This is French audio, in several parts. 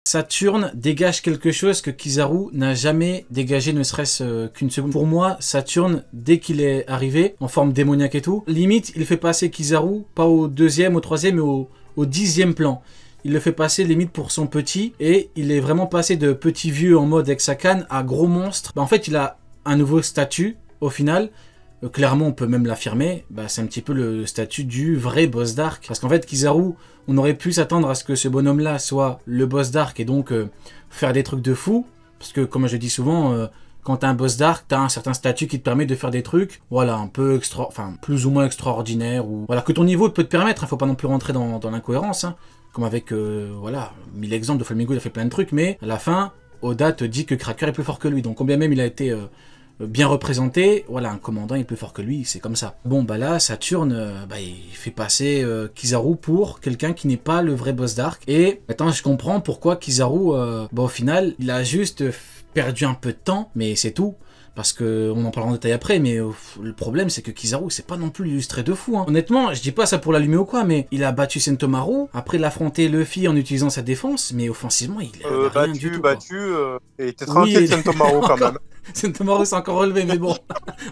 Saturne dégage quelque chose que Kizaru n'a jamais dégagé, ne serait-ce qu'une seconde. Pour moi, Saturne, dès qu'il est arrivé, en forme démoniaque et tout, limite, il fait passer Kizaru, pas au deuxième, au troisième, mais au 10e plan. Il le fait passer limite pour son petit, et il est vraiment passé de petit vieux en mode Hexacan à gros monstre. En fait, il a un nouveau statut, au final. Clairement, on peut même l'affirmer, c'est un petit peu le statut du vrai boss d'arc. Parce qu'en fait, Kizaru, on aurait pu s'attendre à ce que ce bonhomme-là soit le boss d'arc et donc faire des trucs de fou. Parce que, comme je dis souvent, quand t'as un boss d'arc, t'as un certain statut qui te permet de faire des trucs, voilà, un peu plus ou moins extraordinaires. Ou voilà, que ton niveau peut te permettre, faut pas non plus rentrer dans l'incohérence. Comme avec, voilà, 1000 exemples de Flamingo, il a fait plein de trucs, mais à la fin, Oda te dit que Cracker est plus fort que lui. Donc, combien même il a été... bien représenté, voilà, un commandant est plus fort que lui, c'est comme ça. Bon, là, Saturne, il fait passer Kizaru pour quelqu'un qui n'est pas le vrai boss d'arc. Et maintenant, je comprends pourquoi Kizaru, au final, il a juste perdu un peu de temps, mais c'est tout. Parce que on en parlera en détail après, mais le problème c'est que Kizaru c'est pas non plus illustré de fou. Honnêtement, je dis pas ça pour l'allumer ou quoi, mais il a battu Sentomaru, après il a affronté Luffy en utilisant sa défense, mais offensivement il a rien du tout. Et t'es tranquille, Sentomaru quand même. Sentomaru s'est encore relevé, mais bon,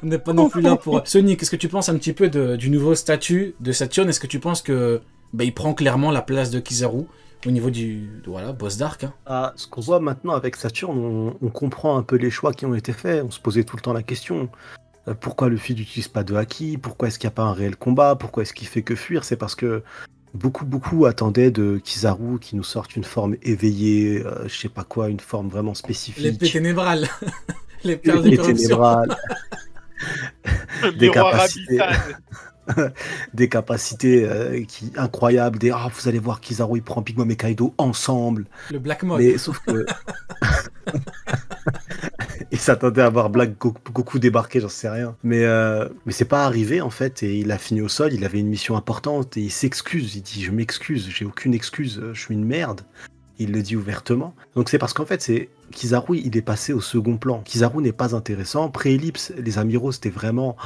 on n'est pas non plus là pour... Sonic, qu'est-ce que tu penses un petit peu du nouveau statut de Saturne? Est-ce que tu penses que il prend clairement la place de Kizaru au niveau du boss d'arc? Ce qu'on voit maintenant avec Saturne, on comprend un peu les choix qui ont été faits. On se posait tout le temps la question. Pourquoi Luffy n'utilise pas de haki? Pourquoi est-ce qu'il n'y a pas un réel combat? Pourquoi est-ce qu'il fait que fuir? C'est parce que beaucoup attendaient de Kizaru qui nous sorte une forme éveillée, je sais pas quoi, une forme vraiment spécifique. L'épée ténébrale. Les perles de corruption. Des capacités incroyables, vous allez voir Kizaru il prend Big Mom et Kaido ensemble. Le Black Mode. Mais sauf que il s'attendait à voir Black Goku débarquer, j'en sais rien. Mais c'est pas arrivé en fait, et il a fini au sol, il avait une mission importante et il s'excuse, il dit je m'excuse, j'ai aucune excuse, je suis une merde. Il le dit ouvertement. Donc c'est parce qu'en fait, Kizaru, il est passé au second plan. Kizaru n'est pas intéressant. Pré-ellipse, les amiraux, c'était vraiment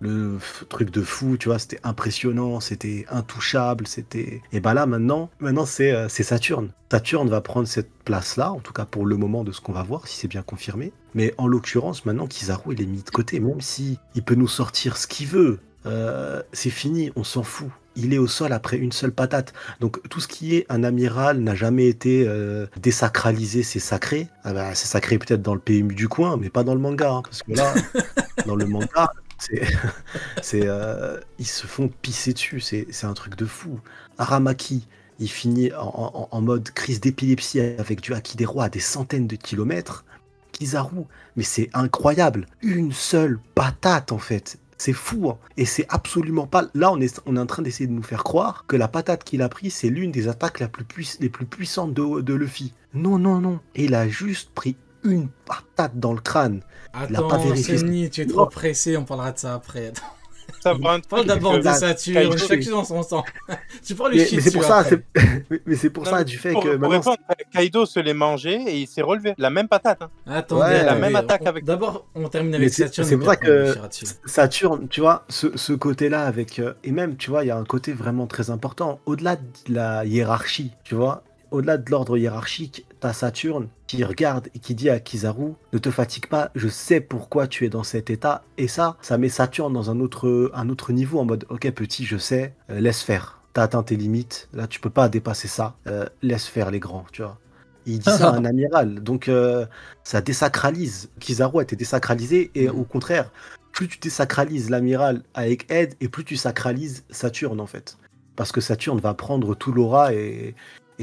le truc de fou, tu vois, c'était impressionnant, c'était intouchable, c'était... Et là, maintenant c'est Saturne. Saturne va prendre cette place-là, en tout cas pour le moment de ce qu'on va voir, si c'est bien confirmé. Mais en l'occurrence, maintenant, Kizaru, il est mis de côté, même si il peut nous sortir ce qu'il veut. C'est fini, on s'en fout. Il est au sol après une seule patate. Donc tout ce qui est un amiral n'a jamais été désacralisé, c'est sacré. C'est sacré peut-être dans le PMU du coin, mais pas dans le manga. Parce que là, dans le manga, ils se font pisser dessus. C'est un truc de fou. Aramaki, il finit en mode crise d'épilepsie avec du haki des rois à des centaines de kilomètres. Kizaru, mais c'est incroyable. Une seule patate en fait. C'est fou, hein. Et c'est absolument pas... Là, on est en train d'essayer de nous faire croire que la patate qu'il a pris, c'est l'une des attaques les plus puissantes de Luffy. Non. Et il a juste pris une patate dans le crâne. Attends, Seni, tu es trop pressé, on parlera de ça après. Parle d'abord de Saturne, chaque chose dans son temps. Tu prends le shit. Mais c'est pour ça, c'est pour ça du fait que maintenant. Kaido se l'est mangé et il s'est relevé. La même patate. Attendez, la même attaque avec. D'abord, on termine avec Saturne. C'est pour ça que Saturne, tu vois, ce côté-là avec. Et même, tu vois, il y a un côté vraiment très important. Au-delà de la hiérarchie, tu vois, au-delà de l'ordre hiérarchique, t'as Saturne qui regarde et qui dit à Kizaru, ne te fatigue pas, je sais pourquoi tu es dans cet état. Et ça met Saturne dans un autre niveau, en mode, ok petit, je sais, laisse faire. T'as atteint tes limites, là tu peux pas dépasser ça, laisse faire les grands, tu vois. Il dit ça à un amiral, donc ça désacralise. Kizaru a été désacralisé, et au contraire, plus tu désacralises l'amiral avec Ed, et plus tu sacralises Saturne en fait. Parce que Saturne va prendre tout l'aura et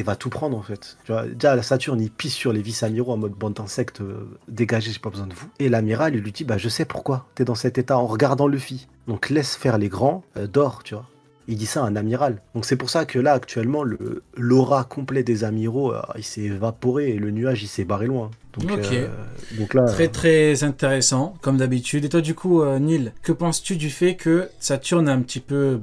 va tout prendre en fait. Tu vois, déjà la Saturne il pisse sur les vice-amiraux en mode bande d'insectes, dégagez, j'ai pas besoin de vous. Et l'amiral il lui dit je sais pourquoi t'es dans cet état en regardant Luffy. Donc laisse faire les grands, dors, tu vois. Il dit ça à un amiral. Donc c'est pour ça que là actuellement l'aura complet des amiraux il s'est évaporé et le nuage il s'est barré loin. Donc là, très très intéressant comme d'habitude. Et toi du coup Neil, que penses-tu du fait que Saturne a un petit peu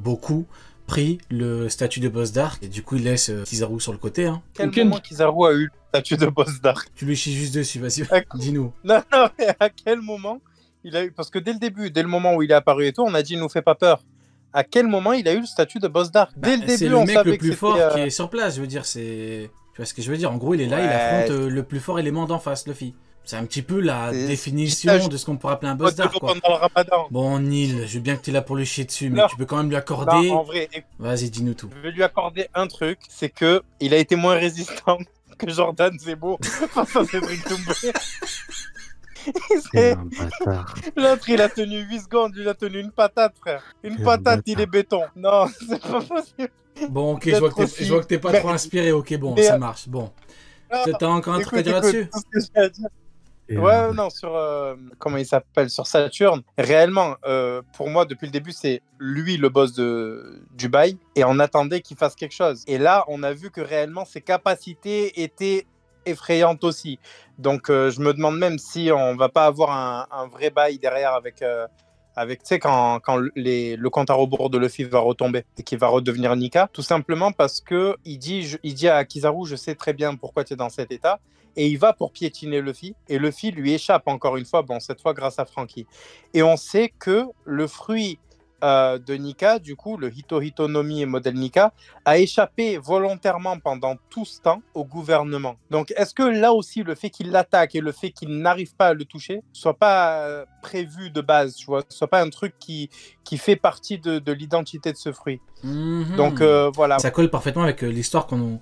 pris le statut de boss d'arc et du coup il laisse Kizaru sur le côté. Quel moment Kizaru a eu le statut de boss d'arc? Tu lui chies juste dessus, vas-y, dis-nous. Non, mais à quel moment il a eu... Parce que dès le début, dès le moment où il est apparu et tout, on a dit il nous fait pas peur. À quel moment il a eu le statut de boss d'arc? Dès le début, c'est le mec le plus fort qui est sur place, je veux dire, c'est Tu vois ce que je veux dire? En gros, il est là, il Ouais. affronte le plus fort élément d'en face, Luffy. C'est un petit peu la C'est- définition de ce qu'on pourrait appeler un boss d'arc, quoi. Pendant le ramadan. Bon, Neil, je veux bien que tu es là pour le chier dessus, mais Non. tu peux quand même lui Non, accorder... en vrai, Vas-y, dis-nous tout. je vais lui accorder un truc, c'est que il a été moins résistant que Jordan Zebo face à Cédric Doumbé. C'est un bâtard. L'autre, il a tenu 8 secondes, il a tenu une patate, frère. Une Quel patate, bâtard. il est béton. Non, c'est pas possible. Bon, ok, D'être je vois que aussi- je vois que t'es pas Mais- trop inspiré, ok, bon, mais- ça marche, bon. Ah, T'as encore un truc à dire écoute, là-dessus? tout ce que j'ai à dire. Et, Ouais, non, sur comment il s'appelle, sur Saturne. Réellement, pour moi, depuis le début, c'est lui le boss du bail, et on attendait qu'il fasse quelque chose. Et là, on a vu que réellement ses capacités étaient effrayantes aussi. Donc, je me demande même si on va pas avoir un vrai bail derrière avec tu sais, quand le compte à rebours de Luffy va retomber et qu'il va redevenir Nika, tout simplement parce que il dit à Kizaru, je sais très bien pourquoi tu es dans cet état, et il va pour piétiner Luffy, et Luffy lui échappe encore une fois, bon, cette fois grâce à Franky. Et on sait que le fruit de Nika, du coup, le Hito Hito no Mi et modèle Nika, a échappé volontairement pendant tout ce temps au gouvernement. Donc, est-ce que là aussi, le fait qu'il l'attaque et le fait qu'il n'arrive pas à le toucher, soit pas prévu de base, tu vois, soit pas un truc qui fait partie de l'identité de ce fruit. Mhm. Donc, voilà. Ça colle parfaitement avec l'histoire qu'on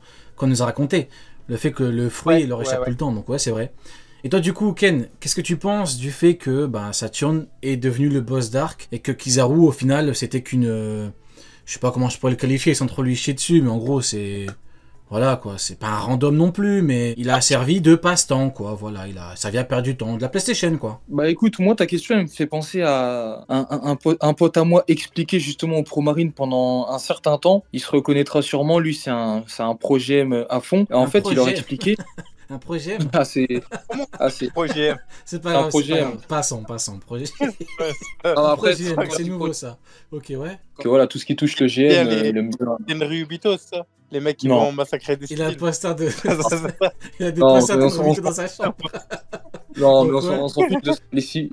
nous a racontée. Le fait que le fruit, Ouais, il leur échappe ouais. tout le temps, donc ouais, c'est vrai. Et toi, du coup, Ken, qu'est-ce que tu penses du fait que Saturne est devenu le boss d'arc et que Kizaru, au final, c'était qu'une... je sais pas comment je pourrais le qualifier sans trop lui chier dessus, mais en gros, c'est... Voilà, quoi. C'est pas un random non plus, mais il a servi de passe-temps, quoi. Voilà, ça vient perdre du temps. De la PlayStation, quoi. Bah écoute, moi ta question elle me fait penser à un pote à moi expliqué justement au Promarine pendant un certain temps. Il se reconnaîtra sûrement, lui c'est un projet M à fond. En Un fait, il leur projet. expliqué. Un projet. assez. Projet. C'est pas Un grave, projet, c'est pas grave. Passons. Projet. Ah, après, Projet, c'est c'est nouveau, ça. Ok, ouais. que voilà, tout ce qui touche le Bien, GM, les- le mieux. C'est une Ryubitos, ça. Les mecs qui Non. vont massacrer des Il a le civils. poster de... il a des Non, posters de mais on s'en- Naruto dans sa chambre. Non, mais Donc, on s'en fiche de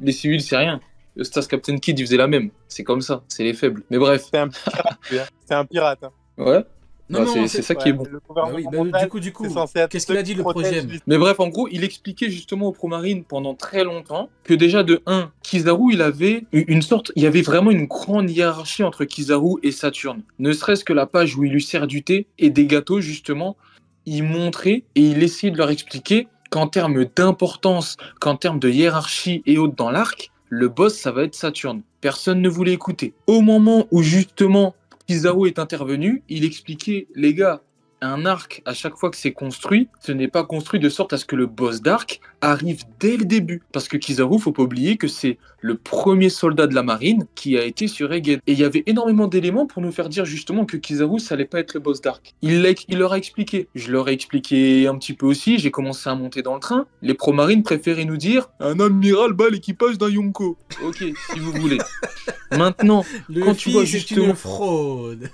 les civils, c'est rien. Le Stars Captain Kid, il faisait la même. C'est comme ça, c'est les faibles. Mais bref, C'est un pirate, lui, hein. C'est un pirate. Hein. ouais. Non, Bah, non, c'est ça qui est bon. Le Bah gouvernement oui, mondial, du coup, c'est censé être qu'est-ce ceux qu'il a qui dit, le protègent projet? les- Mais bref, en gros, il expliquait justement au Promarine pendant très longtemps que déjà de 1, Kizaru, il avait il y avait vraiment une grande hiérarchie entre Kizaru et Saturne. Ne serait-ce que la page où il lui sert du thé et des gâteaux, justement, il montrait et il essayait de leur expliquer qu'en termes d'importance, qu'en termes de hiérarchie et autres dans l'arc, le boss, ça va être Saturne. Personne ne voulait écouter. Au moment où justement Kizaru est intervenu, il expliquait, les gars, un arc, à chaque fois que c'est construit, ce n'est pas construit de sorte à ce que le boss d'arc arrive dès le début. Parce que Kizaru, faut pas oublier que c'est le premier soldat de la marine qui a été sur Egghead. Et il y avait énormément d'éléments pour nous faire dire justement que Kizaru, ça allait pas être le boss d'arc. Il leur a expliqué. Je leur ai expliqué un petit peu aussi, j'ai commencé à monter dans le train. Les pro-marines préféraient nous dire « Un amiral bat l'équipage d'un Yonko ». Ok, si vous voulez. Maintenant, Le quand tu vois fils est justement- une fraude.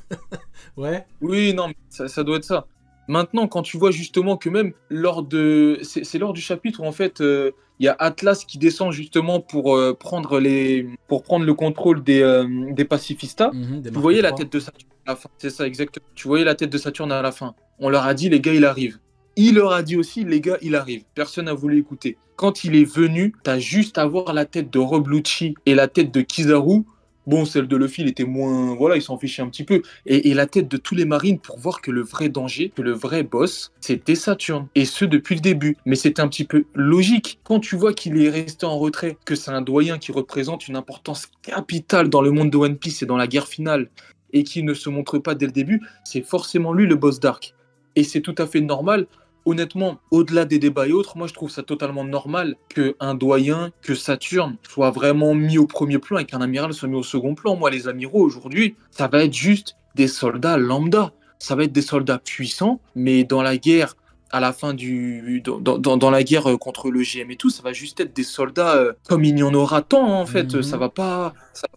Ouais. oui, non, mais ça doit être ça. Maintenant, quand tu vois justement que même lors de... C'est lors du chapitre où en fait, il y a Atlas qui descend justement pour prendre le contrôle des pacifistas. Des Vous voyez la Mark III. tête de Saturne à la fin. C'est ça, exactement. Tu voyais la tête de Saturne à la fin. On leur a dit, les gars, il arrive. Il leur a dit aussi, les gars, il arrive. Personne n'a voulu écouter. Quand il est venu, t'as juste à voir la tête de Rob Lucci et la tête de Kizaru. Bon, celle de Luffy, il était moins... Voilà, il s'en fichait un petit peu. Et la tête de tous les marines pour voir que le vrai danger, que le vrai boss, c'était Saturne. Et ce, depuis le début. Mais c'était un petit peu logique. Quand tu vois qu'il est resté en retrait, que c'est un doyen qui représente une importance capitale dans le monde de One Piece et dans la guerre finale, et qui ne se montre pas dès le début, c'est forcément lui le boss d'arc. Et c'est tout à fait normal. Honnêtement, au-delà des débats et autres, moi je trouve ça totalement normal qu'un doyen, que Saturne soit vraiment mis au premier plan et qu'un amiral soit mis au second plan. Moi, les amiraux aujourd'hui, ça va être juste des soldats lambda. Ça va être des soldats puissants, mais dans la guerre, à la fin dans la guerre contre le GM et tout, ça va juste être des soldats comme il y en aura tant en fait. Mhm. Ça va pas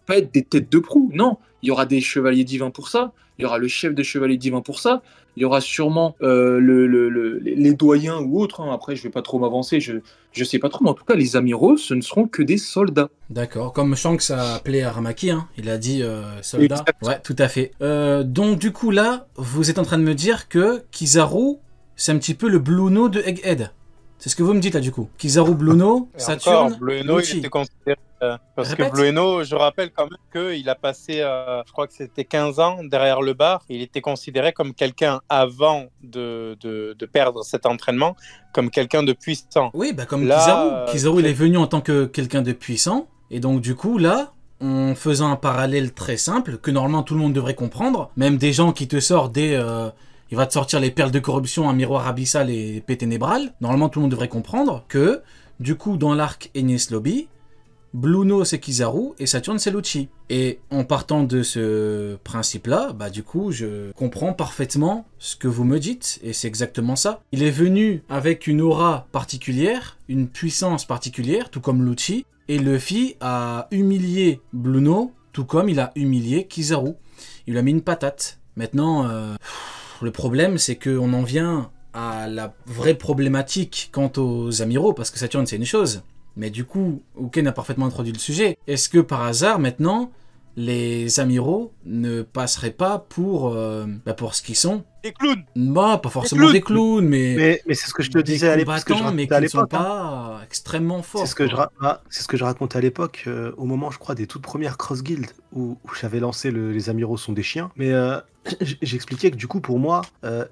être des têtes de proue. Non, il y aura des chevaliers divins pour ça. Il y aura le chef des chevaliers divins pour ça. Il y aura sûrement les doyens ou autres. Hein. Après, je vais pas trop m'avancer. Je sais pas trop. Mais en tout cas, les amiraux, ce ne seront que des soldats. D'accord, comme Shanks a appelé Aramaki, hein. Il a dit soldat. Exact. Ouais, tout à fait. Donc du coup là, vous êtes en train de me dire que Kizaru, c'est un petit peu le Bluno de Egghead. C'est ce que vous me dites là du coup. Kizaru Bluno, Et Saturne, encore, Blueno, il Lucci. était considéré. Parce Répète. que Blueno, je rappelle quand même qu'il a passé, je crois que c'était 15 ans derrière le bar. Il était considéré comme quelqu'un, avant de perdre cet entraînement, comme quelqu'un de puissant. Oui, bah comme Là, Kizaru. Kizaru, il très- est venu en tant que quelqu'un de puissant. Et donc du coup, là, en faisant un parallèle très simple, que normalement tout le monde devrait comprendre, même des gens qui te sortent il va te sortir les perles de corruption, un miroir abyssal et épée ténébrale. Normalement, tout le monde devrait comprendre que, du coup, dans l'arc Enies Lobby, Bluno c'est Kizaru et Saturne c'est Lucci. Et en partant de ce principe-là, bah du coup je comprends parfaitement ce que vous me dites et c'est exactement ça. Il est venu avec une aura particulière, une puissance particulière, tout comme Lucci, et Luffy a humilié Bluno, tout comme il a humilié Kizaru. Il lui a mis une patate. Maintenant, le problème c'est qu'on en vient à la vraie problématique quant aux amiraux, parce que Saturne c'est une chose. Mais du coup, Uken a parfaitement introduit le sujet. Est-ce que par hasard, maintenant, les amiraux ne passeraient pas pour ce qu'ils sont? Des clowns. Bah, pas forcément des clowns, mais Mais c'est ce que je te des disais à l'époque, ce que je combattants, mais racontais à qui ne sont l'époque. Hein. pas extrêmement forts. C'est ce que quoi. c'est ce que je racontais à l'époque, au moment, je crois, des toutes premières cross guilds où j'avais lancé les amiraux sont des chiens. Mais j'expliquais que du coup, pour moi,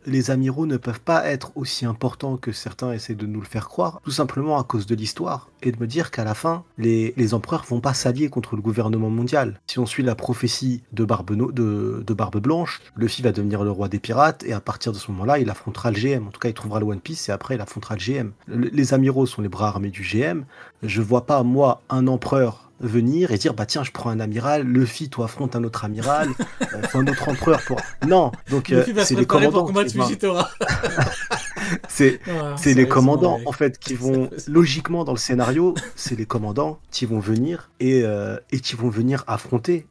les amiraux ne peuvent pas être aussi importants que certains essaient de nous le faire croire, tout simplement à cause de l'histoire et de me dire qu'à la fin, les empereurs vont pas s'allier contre le gouvernement mondial. Si on suit la prophétie de Barbe Blanche, Luffy va devenir le roi des pirates et à partir de ce moment-là, il affrontera le GM. En tout cas, il trouvera le One Piece et après, il affrontera le GM. Les amiraux sont les bras armés du GM. Je vois pas, moi, un empereur venir et dire bah tiens je prends un amiral, Luffy toi affronte un autre amiral, faut un autre empereur pour non donc Luffy va se c'est les préparer pour commandants combattre qui vont- Fujitora. c'est Ah, c'est les sérieusement, commandants ouais. en fait qui vont logiquement dans le scénario, c'est les commandants qui vont venir et qui vont venir affronter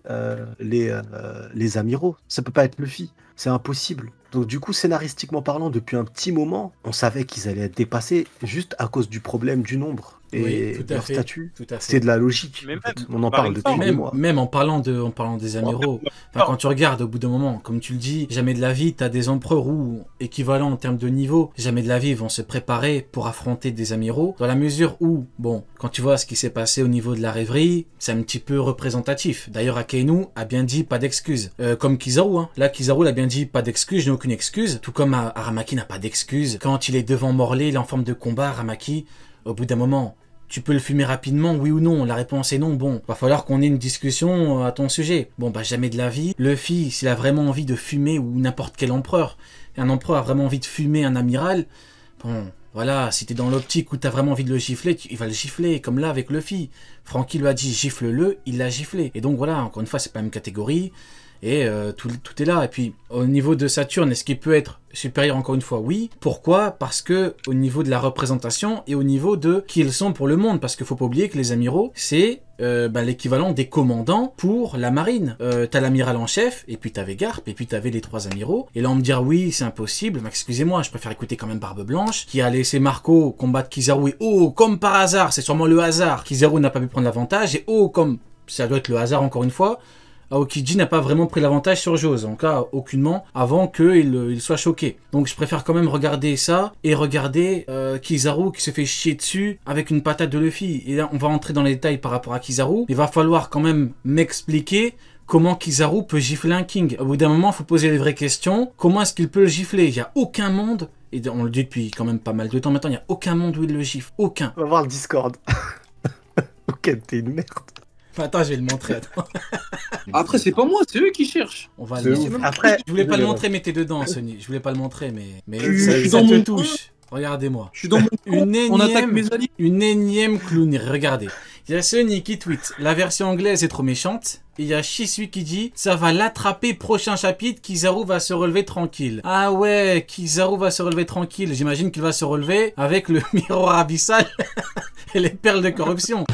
les amiraux. Ça peut pas être Luffy, c'est impossible. Donc du coup, scénaristiquement parlant, depuis un petit moment, on savait qu'ils allaient être dépassés juste à cause du problème du nombre et Oui, tout à leur fait, statut. tout à fait. C'est de la logique. Mais en fait. même, On en par parle depuis exemple, des mois. Même en parlant des amiraux, enfin, quand tu regardes au bout d'un moment, comme tu le dis, jamais de la vie, t'as des empereurs ou équivalents en termes de niveau, jamais de la vie ils vont se préparer pour affronter des amiraux, dans la mesure où, bon, quand tu vois ce qui s'est passé au niveau de la rêverie, c'est un petit peu représentatif. D'ailleurs, Akainu a bien dit pas d'excuses. Comme Kizaru, hein. Là, Kizaru l'a bien dit pas d'excuses, je n'ai aucune excuse. Tout comme Aramaki n'a pas d'excuses. Quand il est devant Morley, il est en forme de combat, Aramaki, au bout d'un moment, tu peux le fumer rapidement, oui ou non? La réponse est non. Bon, va falloir qu'on ait une discussion à ton sujet. Bon, bah jamais de la vie. Luffy, s'il a vraiment envie de fumer, ou n'importe quel empereur, un empereur a vraiment envie de fumer un amiral, bon, voilà, si t'es dans l'optique où t'as vraiment envie de le gifler, il va le gifler, comme là avec Luffy. Franky lui a dit gifle-le, il l'a giflé. Et donc voilà, encore une fois, c'est pas la même catégorie. Et tout est là. Et puis, au niveau de Saturne, est-ce qu'il peut être supérieur encore une fois? Oui. Pourquoi? Parce que au niveau de la représentation et au niveau de qui ils sont pour le monde. Parce qu'il faut pas oublier que les amiraux, c'est l'équivalent des commandants pour la marine. T'as l'amiral en chef, et puis t'avais Garp, et puis t'avais les trois amiraux. Et là, on me dire oui, c'est impossible. Mais excusez-moi, je préfère écouter quand même Barbe Blanche, qui a laissé Marco combattre Kizaru. Et oh, comme par hasard, c'est sûrement le hasard. Kizaru n'a pas pu prendre l'avantage. Et oh, comme ça doit être le hasard encore une fois, Aokiji n'a pas vraiment pris l'avantage sur Jose, en tout cas aucunement, avant qu'il soit choqué. Donc je préfère quand même regarder ça, et regarder Kizaru qui se fait chier dessus avec une patate de Luffy. Et là on va entrer dans les détails par rapport à Kizaru, il va falloir quand même m'expliquer comment Kizaru peut gifler un King. Au bout d'un moment, il faut poser les vraies questions. Comment est-ce qu'il peut le gifler? Il n'y a aucun monde, et on le dit depuis quand même pas mal de temps maintenant, il n'y a aucun monde où il le gifle. Aucun. On va voir le Discord. Ok, t'es une merde. Attends, je vais le montrer, attends. Après, c'est pas moi, c'est eux qui cherchent. On va C'est le ouf. montrer. Après, Je voulais pas le montrer, mais t'es dedans, Sony. Je voulais pas le montrer, mais Je ça, suis ça dans te mon touche. Regardez-moi. Je suis dans mon on attaque Énième, mes alliés. une énième clownerie. Regardez. Il y a Sony qui tweet. La version anglaise est trop méchante. Et il y a Shisui qui dit ça va l'attraper prochain chapitre. Kizaru va se relever tranquille. Ah ouais, Kizaru va se relever tranquille. J'imagine qu'il va se relever avec le miroir abyssal et les perles de corruption.